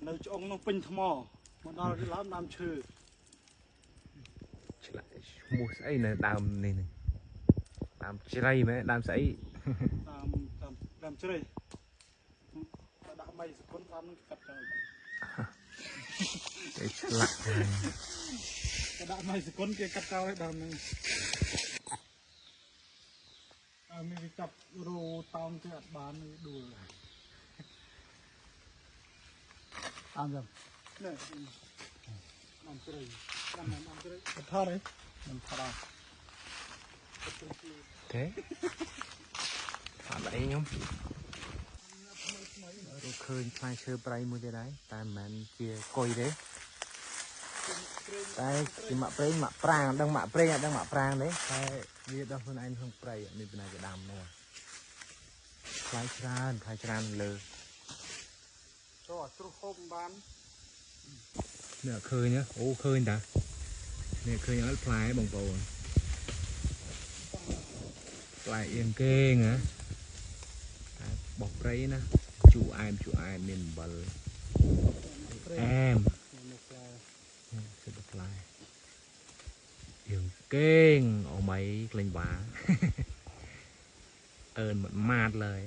នៅឆ្អងនោះពេញថ្មមកដល់ទីឡើងដើមឈើឆ្លាក់ឈ្មោះស្អីនៅដើមនេះដើមជ្រៃមែនដើមស្អីដើមជ្រៃដាក់3សគុណដើមនឹងកាត់ចោលគេឆ្លាក់ហើយគេដាក់3សគុណគេកាត់ចោលឲ្យដើមនឹងមានគេចាប់រោតោងទៅអត់បានដួលអត់ចាំនេះដើមជ្រៃដើមជ្រៃអត់ថតទេមិនថតទេអត់អីខ្ញុំរកឃើញផ្លែឈើប្រៃមួយទៀតដែរតែមិនមែនជាកុយទេតែជាម៉ាក់ប្រេងម៉ាក់ប្រាងដឹងម៉ាក់ប្រេងអត់ដឹងម៉ាក់ប្រាងទេតែវាដល់ខ្លួនឯងក្នុងព្រៃអត់មានបណ្ណាគេដាំនោះផ្លែច្រើនលើចូលអត់ទ្រុះហូបបាននេះឃើញអូឃើញតានេះឃើញអត់ផ្លែបងប្អូនផ្លែអៀងគេងហ៎តែបោះព្រៃណាជូរអែមមានអំបិលអែមគឺផ្លែអៀងគេងអូម៉ៃក្លែងវ៉ាអើនមិនម៉ាតเลย